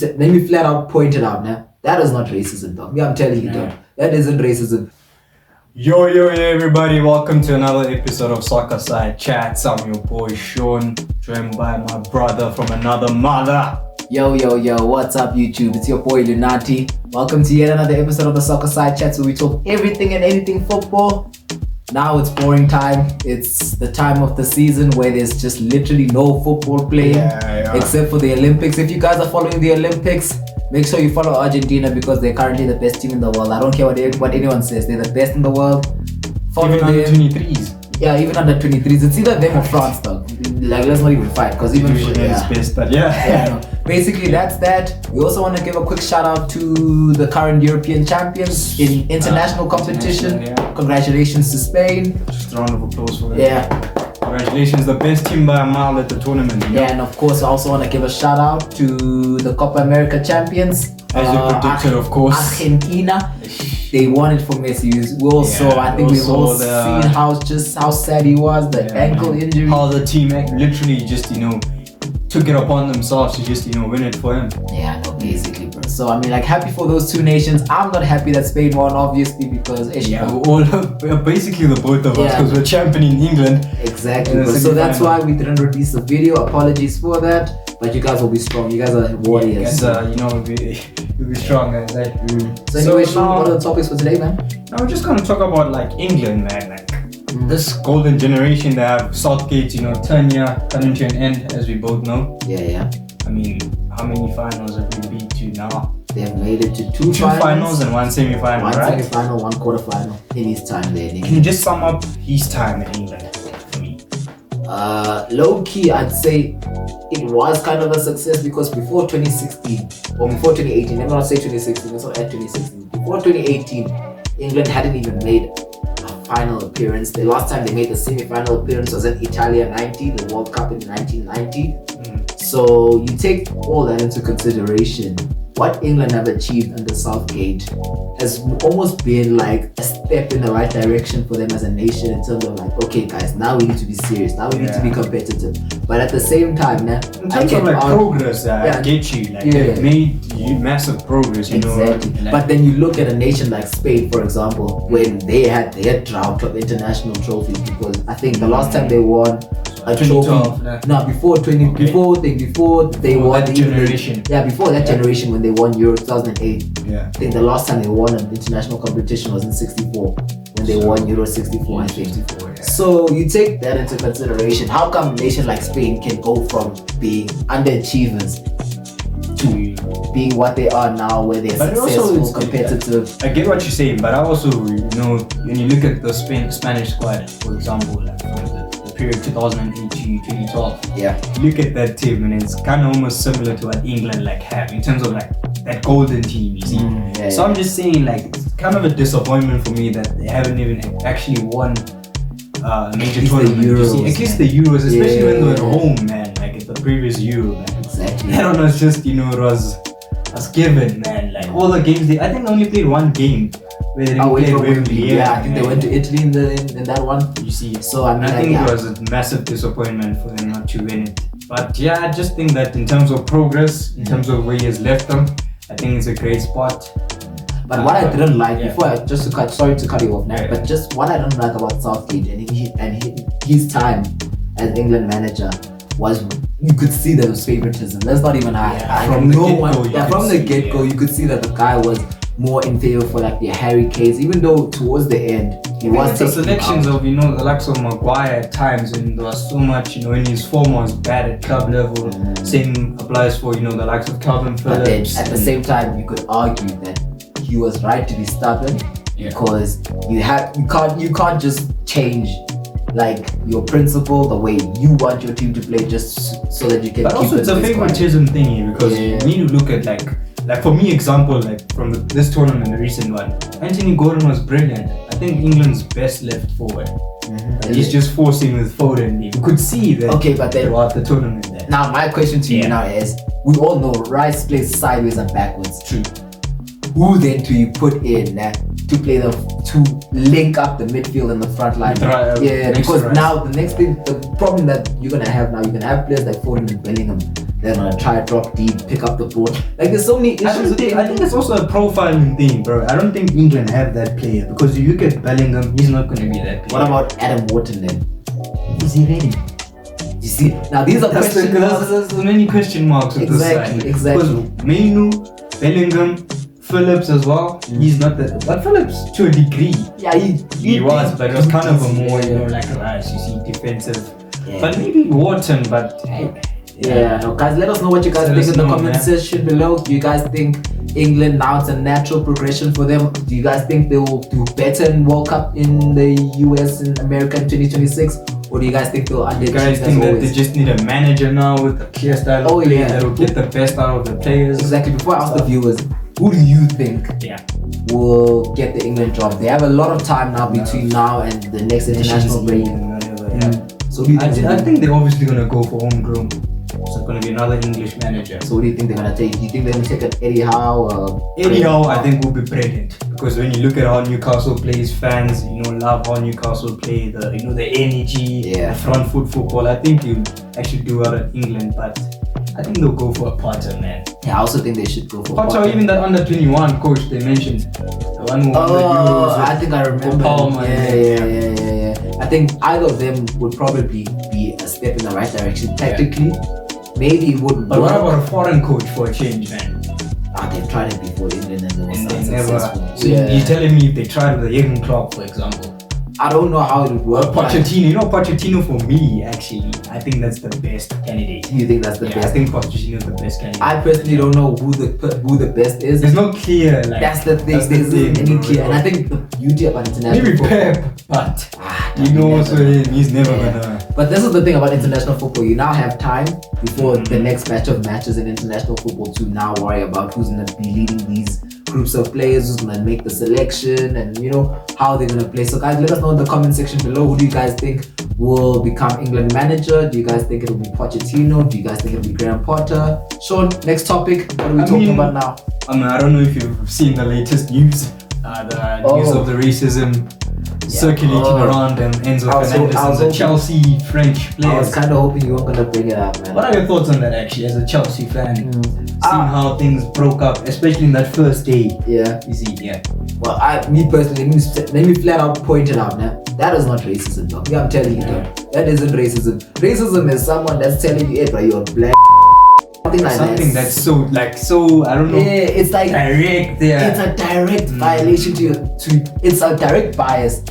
Let me flat out point it out now. That is not racism, dog. I'm telling you, dog. That isn't racism. Yo, everybody. Welcome to another episode of Soccer Side Chats. I'm your boy, Sean, joined by my brother from another mother. Yo, what's up, YouTube? It's your boy, Lunati. Welcome to yet another episode of the Soccer Side Chats where we talk everything and anything football. Now it's boring time. It's the time of the season where there's just literally no football playing except for the Olympics. If you guys are following the Olympics, make sure you follow Argentina because they're currently the best team in the world. I don't care what anyone says. They're the best in the world. Follow even under 23s. Yeah, even under 23s. It's either them or France, though. Like, let's not even fight because even is best, but basically, that's that. We also want to give a quick shout out to the current European champions in international competition. Congratulations to Spain. Just a round of applause for them. Yeah. Congratulations, the best team by a mile at the tournament. Yeah, and of course, I also want to give a shout out to the Copa America champions. As you predicted, of course. Argentina. They won it for Messi. I think we've all seen how sad he was, the ankle injury. How the team literally just, took it upon themselves to just, win it for him. Yeah, no, basically, bro. So, happy for those two nations. I'm not happy that Spain won, obviously, because... basically the both of us, because we're championing England. Exactly, so that's why we didn't release the video. Apologies for that. But you guys will be strong. You guys are warriors. You'll be strong, guys. So anyway, what are the topics for today, man? Now we're just gonna talk about England, man. This golden generation that have Southgate, coming to an end, as we both know. Yeah. I mean, how many finals have we been to now? They have made it to two finals and one semi-final, one right? semi-final, one quarter-final in his time there. Can you just sum up his time in England for me? Low-key, I'd say it was kind of a success because before 2016 or before 2018, let me not say 2016, let's not add 2016. Before 2018, England hadn't even made a final appearance. The last time they made the semi-final appearance was in Italia 90, the World Cup in 1990. So you take all that into consideration. What England have achieved under Southgate has almost been like a step in the right direction for them as a nation in terms of okay guys, now we need to be serious, now we need to be competitive. But at the same time, in terms of progress, I get you. They've made massive progress, Exactly. But then you look at a nation like Spain, for example, when they had their drought of international trophies, because I think the last time they won a trophy, before they won that generation. Before that generation when they won Euro 2008. I think the last time they won an international competition was in 64 when they won Euro 64, I think. So you take that into consideration. How come a nation like Spain can go from being underachievers to being what they are now, where they're successful, competitive? I get what you're saying, but I also, when you look at the Spanish squad, for example, the period 2008 to 2012. Look at that team, and it's kind of almost similar to what England have in terms of that golden team, you see. So I'm just saying, it's kind of a disappointment for me that they haven't even actually won a major tournament. At least the Euros, especially when they're at home, man. At the previous Euro, man. Exactly. I don't know. It's just it was given, man. All the games I think they only played one game. Where they played Wembley. I think they went to Italy in that one. You see, so I think it was a massive disappointment for them not to win it. But I just think that in terms of progress, in terms of where he has left them, I think it's a great spot. But what I didn't like sorry to cut you off now, but just what I don't like about Southgate and his time as England manager was you could see there was favoritism. Let's not even from the get-go, you could see that the guy was more in favor for the Harry Kanes, even though towards the end he was the selections of the likes of Maguire at times, and there was so much when his form was bad at club level. Same applies for the likes of Calvin Phillips. But then at the same time, you could argue that he was right to be stubborn because you can't just change your principle, the way you want your team to play, just so that you can. But also, it's a favoritism thingy because you need to look at for me, example, from this tournament, the recent one, Anthony Gordon was brilliant. I think England's best left forward. He's just forcing with Foden. You could see that. Okay, but then throughout the tournament there. Now, my question to you now is: we all know Rice plays sideways and backwards. True. Who then do you put in to play to link up the midfield and the front line? Because now the problem that you're gonna have now, you're gonna have players like Foden and Bellingham They're gonna try drop deep, pick up the ball. Like there's so many issues. I think it's also a profiling thing, bro. I don't think England have that player because you look at Bellingham, he's not gonna be that player. What about Adam Wharton then? Is he ready? You see, now these are questions. There's many question marks with this side. Exactly. Because Mainu, Bellingham, Phillips as well. He's not that, but Phillips to a degree. Yeah, he was, but it was kind of a more, like a rush. You see, defensive. Yeah. But maybe Wharton, but hey. Yeah, no, guys, let us know what you guys think in the comment section below. Do you guys think England now it's a natural progression for them? Do you guys think they will do better in World Cup in the US and America in 2026? Or do you guys think they'll underachieve? You guys think that they just need a manager now with a clear style of play that will get the best out of the players? Exactly. Before I ask the viewers, who do you think will get the England job? They have a lot of time now between now and the next international break. So I think they're obviously gonna go for homegrown. So it's gonna be another English manager. So what do you think they're gonna take? Do you think they're gonna take an Eddie Howe? Eddie Howe, I think will be brilliant because when you look at how Newcastle plays, fans love how Newcastle play. The the energy, the front foot football. I think you actually do out at England, but I think they'll go for a Potter, man. Yeah, I also think they should go for Potter. Even that under 21 coach they mentioned, the one who won the Euros. I think I remember. Palmer, yeah. I think either of them would probably be a step in the right direction tactically. Maybe it would. But what about a foreign coach for a change, man? They've tried it before England and they never. So you're telling me if they tried with the Jurgen Klopp, for example? I don't know how it would work. Pochettino, Pochettino for me, actually, I think that's the best candidate. You think that's the best? I think Pochettino is the best candidate. I personally don't know who the best is. There's no clear. That's the thing. There isn't any clear. And I think the beauty about international maybe football. Pep, but also he's never gonna. But this is the thing about international football. You now have time before the next batch of matches in international football to now worry about who's gonna be leading these groups of players, who's gonna make the selection, and how they're gonna play. So guys, let us know in the comment section below, who do you guys think will become England manager? Do you guys think it'll be Pochettino? Do you guys think it'll be Graham Potter? Sean, next topic, what are we talking about now? I don't know if you've seen the latest news, the news of the racism circulating around Enzo Fernandez, the Chelsea French player. I was kind of hoping you weren't gonna bring it up, man. What are your thoughts on that, actually, as a Chelsea fan? Seeing how things broke up, especially in that first day. Yeah. You see, Well, me personally, let me flat out point it out, man. That is not racism, dog. Yeah, I'm telling you, dog. That isn't racism. Racism is someone that's telling you, hey, bro, you're black. Something that's so I don't know. Yeah, it's like direct. It's a direct violation it's a direct bias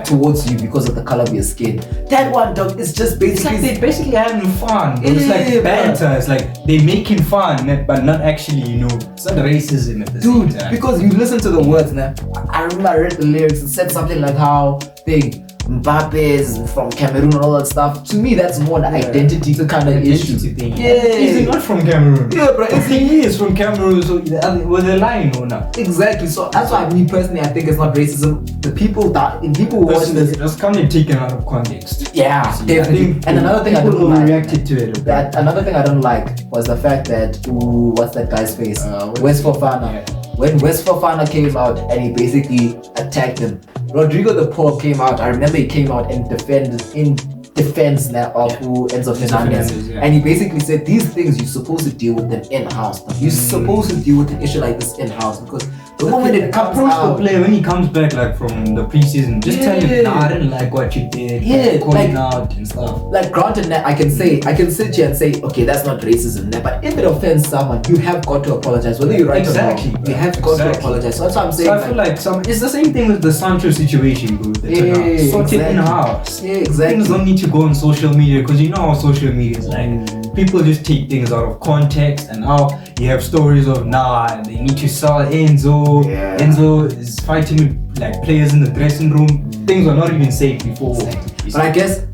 towards you because of the color of your skin. That one, dog, is just basically. It's like they're basically having fun. It's like banter. It's like they're making fun, but not actually. It's not racism at the same time. Because you listen to the words now. I remember I read the lyrics. It said something like how Mbappe is from Cameroon and all that stuff. To me, that's more an identity kind of issue. Thing. Yeah. Is he not from Cameroon? Yeah, bro. He is from Cameroon, so were they lying or not? Exactly. So that's why me personally, I think it's not racism. The people watch this, it's kind of taken out of context. Yeah, definitely. And another thing I don't like, reacted to it. Another thing I don't like was the fact that what's that guy's face? West Fofana. Yeah. When West Fofana came out and he basically attacked him, Rodrigo the Paul came out. I remember he came out and defense now of Enzo Fernandez. And he basically said these things you're supposed to deal with them in-house. You're supposed to deal with an issue like this in-house because the moment it comes out, the player when he comes back from the preseason, just tell him, nah, I didn't like what you did. Calling out and stuff. Like granted, I can sit here and say, okay, that's not racism. But if it offends someone, you have got to apologize. Whether you're right or wrong, you have got to apologize. So that's what I'm saying. So I feel like it's the same thing with the Sancho situation, bro. Sort it in-house. Yeah, exactly. Things don't need to go on social media because you know how social media is like. People just take things out of context, and now you have stories of they need to sell Enzo. Enzo is fighting with like players in the dressing room. Things were not even safe before. Exactly. But I guess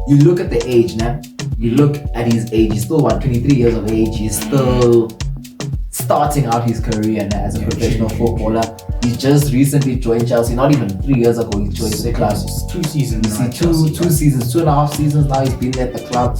you look at the age now. You look at his age. He's still 23 years of age. He's still starting out his career now as a professional footballer. He just recently joined Chelsea. Not even 3 years ago, he joined the club. 2 seasons. Two seasons, 2.5 seasons now. He's been at the club.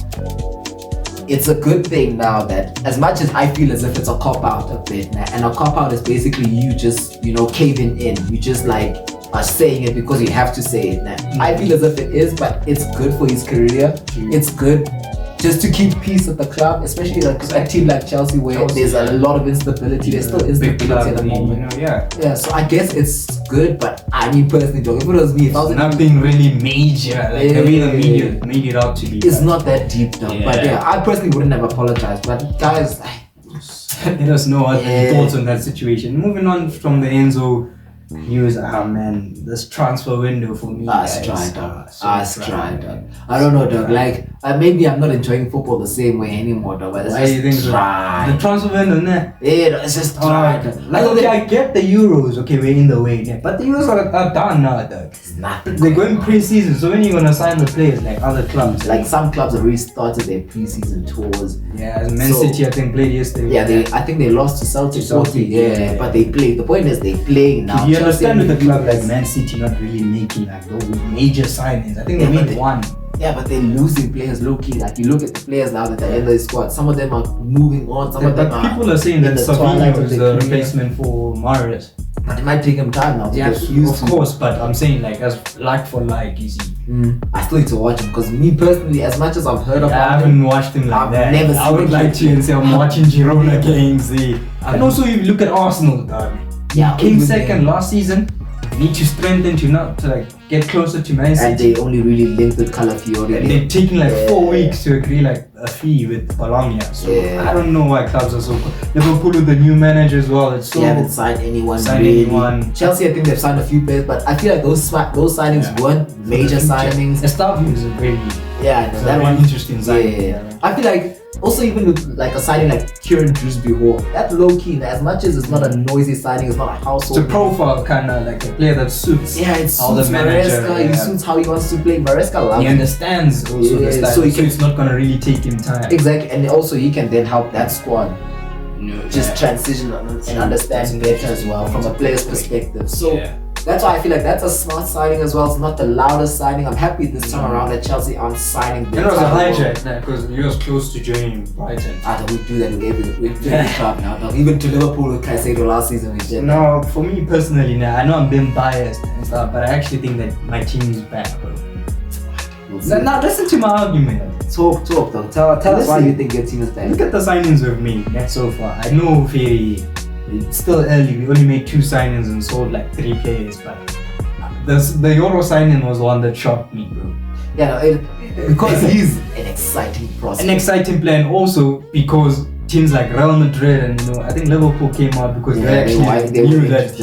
It's a good thing now that as much as I feel as if it's a cop-out a bit, and a cop-out is basically you just, caving in. You just are saying it because you have to say it. I feel as if it is, but it's good for his career. It's good just to keep peace at the club, especially like a team like Chelsea where there's a lot of instability. There's still instability at the moment. Yeah, so I guess it's good, but I mean personally, Joe, if it was me, if I was nothing really major, like the way the media made it out to be. It's not that deep though. But yeah, I personally wouldn't have apologized. But guys, let us know what your thoughts on that situation. Moving on from the Enzo news, man, this transfer window for me. Dog. I don't know, dog. Like, maybe I'm not enjoying football the same way anymore, dog. But it's just dry. The transfer window, nah. Yeah, it's just dry. Like, okay, I get the Euros. Okay, we're in the way, yeah. But the Euros are done now, dog. It's nothing. They're going pre-season, so when are you gonna sign the players like other clubs? Like some clubs have restarted their pre-season tours. Yeah, Man City I think played yesterday. Yeah, I think they lost to Celtic. Yeah, but they played. The point is they play now. You understand with the club like Man City not really making like those major signings. I think they made one. Yeah, but they're losing players low key. Like you look at the players now that are in the squad. Some of them are moving on. Some of them are. People are saying that Savinho is the replacement for Mahrez. But it might take him time now to get used to. Of course, but I'm saying like as like for like, you see. I still need to watch him because me personally, as much as I've heard about him, I haven't watched him like that. Never I would like to and say I'm watching Girona games. And also, if you look at Arsenal, came second last season. Need to strengthen to like get closer to Man City. And they only really linked with Calafiori. And they've taken like 4 weeks to agree like a fee with Bologna. So I don't know why clubs are so cool. Liverpool with the new manager as well. It's so they haven't signed anyone. Chelsea, I think they've signed a few players, but I feel like those signings weren't major signings. Estavio is a very that one interesting signing. I feel like also even with like a signing like Kieran Dewsbury, that low key, as much as it's not a noisy signing, it's not a household. It's a profile kind of like a player that suits. Yeah, it suits Maresca. It suits how he wants to play. Maresca he understands also the style, so it's not gonna really take him time. Exactly, and also he can then help that squad just transition and understand better as well from a player's perspective. So. That's why I feel like that's a smart signing as well. It's not the loudest signing. I'm happy this time around that Chelsea aren't signing. It was a hijack because he was close to joining Brighton. We do that with every club now. Even to Liverpool with Caicedo last season we did. No, for me personally, I know I'm being biased and stuff, but I actually think that my team is back, bro. Now listen to my argument. Talk, dog. Tell us why you think your team is back. Look at the signings we've made so far. I know it's still early. We only made 2 signings and sold like 3 players, but the Euro signing was the one that shocked me, bro. Yeah, because he's an exciting prospect. An exciting player, and also because teams like Real Madrid and I think Liverpool came out because they knew that.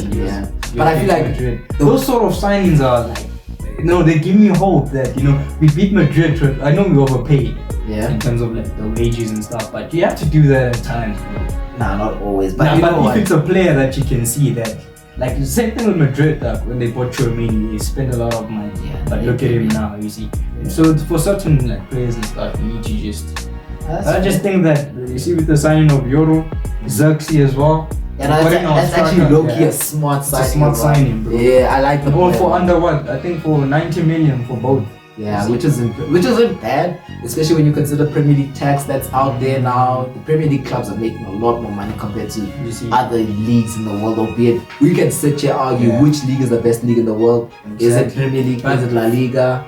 But I feel like Madrid. Those sort of signings are like, they give me hope that we beat Madrid. I know we overpaid. In terms of like the wages and stuff, but you have to do that at times, bro. Nah, not always. But if it's a player that you can see that, like the same thing with Madrid, when they bought Chouameni, they spent a lot of money. But look at him now, you see. So for certain like players and stuff, you need to just. I just think that you see with the signing of Euro, Xerxes as well. Yeah, that's actually low-key a smart signing. It's a smart signing, bro. Yeah, I like the. All for under what? I think for 90 million for both. Yeah, which isn't bad, especially when you consider Premier League tax that's out there now. The Premier League clubs are making a lot more money compared to other leagues in the world. Albeit we can sit here argue which league is the best league in the world. Exactly. Is it Premier League? Is it La Liga?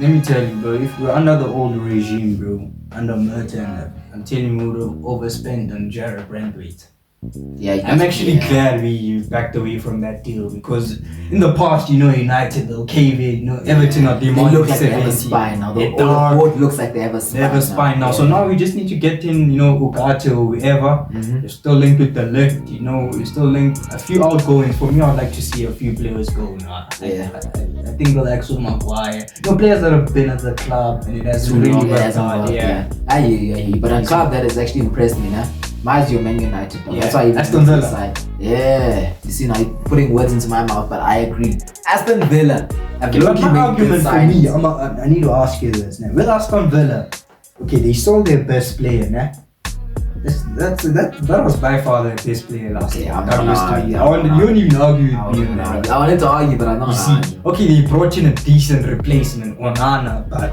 Let me tell you, bro. If we're under the old regime, bro, under Merton, I'm telling you, we would have overspent on Jared Brandwaite. Yeah, I'm actually glad we backed away from that deal because in the past, United, they'll cave in, Everton are demanding. They look like they have a spine now. The board looks like they have a spine. They have a spine now. So now we just need to get in, Ugarte or whoever. You're still linked with the left, you're still linked. A few outgoings. For me, I'd like to see a few players go now. I think the likes of Maguire. Players that have been at the club and it hasn't really worked out. I hear you. But a club that has actually impressed me, nah? Mine's your Man United. That's why Aston Villa. Yeah, you see now you're putting words into my mouth, but I agree. Aston Villa. My argument for me, I need to ask you this now. With Aston Villa, they sold their best player, nah? That was by far the best player last year. I'm not arguing. You don't even argue with me. I wanted to argue, but I'm not. They brought in a decent replacement, Onana, but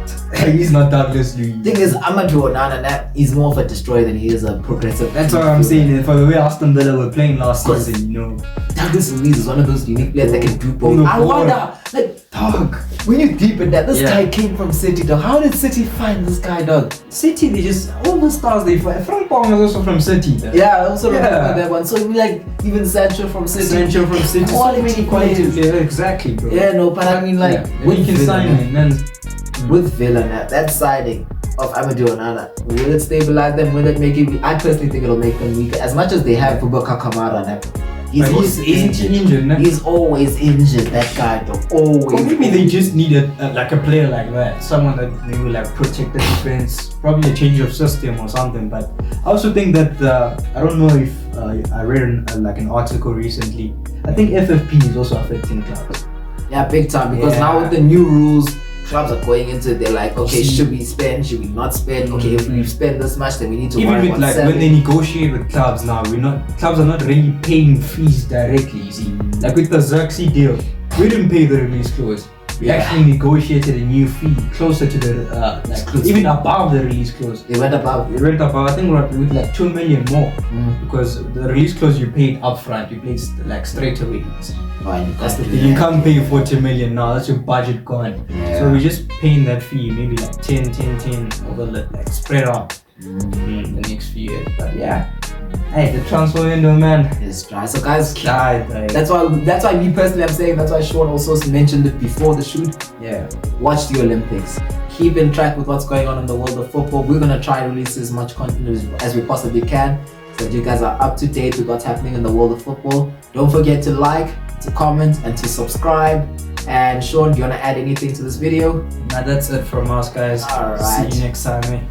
he's not Douglas Luiz. Thing is, Amadou Onana, he's more of a destroyer than he is a progressive. That's what I'm saying. And for the way Aston Villa were playing last season, Douglas Luiz is one of those unique players that can do both. I wonder, when you deep in that, this Yeah. guy came from City, dog. How did City find this guy, dog? City, they just all the stars they find. Frank Pong was also from City. Though. Yeah, I also remember Yeah. that one. So we like even Sancho from City. Sancho from City. Quality players. Yeah, exactly, bro. Yeah, no, but I mean like yeah. When you can sign him, man. with Villa, that signing of Amadou Onana, will it stabilize them? Will it make it? I personally think it'll make them weaker. As much as they have Boubacar Kamara now, he's injured, no? He's always injured. That guy, though, always. Or maybe they just need like a player like that, someone that they will like protect the defense, probably a change of system or something. But I also think that I don't know if I read like an article recently. I think FFP is also affecting clubs. Yeah, big time, because now with the new rules, clubs are going into it. They're like, okay, should we spend? Should we not spend? Okay, if we spend this much, then we need to even worry with about like selling. when they negotiate with clubs now, clubs are not really paying fees directly. You see, like with the Xerxes deal, we didn't pay the release clause. We actually negotiated a new fee closer to the even above the release clause. They went above. They went above. I think we're with like 2 million more because the release clause you paid upfront, you paid like straight away. That's the You can't pay 40 million now. That's your budget gone. Yeah. So we're just paying that fee, maybe like 10 over like spread out the next few years. But yeah, hey, the transfer window, man. It's dry. So guys, Like, that's why me personally I'm saying, that's why Sean also mentioned it before the shoot. yeah. Watch the Olympics. Keep in track with what's going on in the world of football. We're gonna try and release as much content as we possibly can, so that you guys are up to date with what's happening in the world of football. Don't forget to like, to comment, and to subscribe. And Sean, do you wanna add anything to this video? Now that's it from us, guys. All right. See you next time, eh?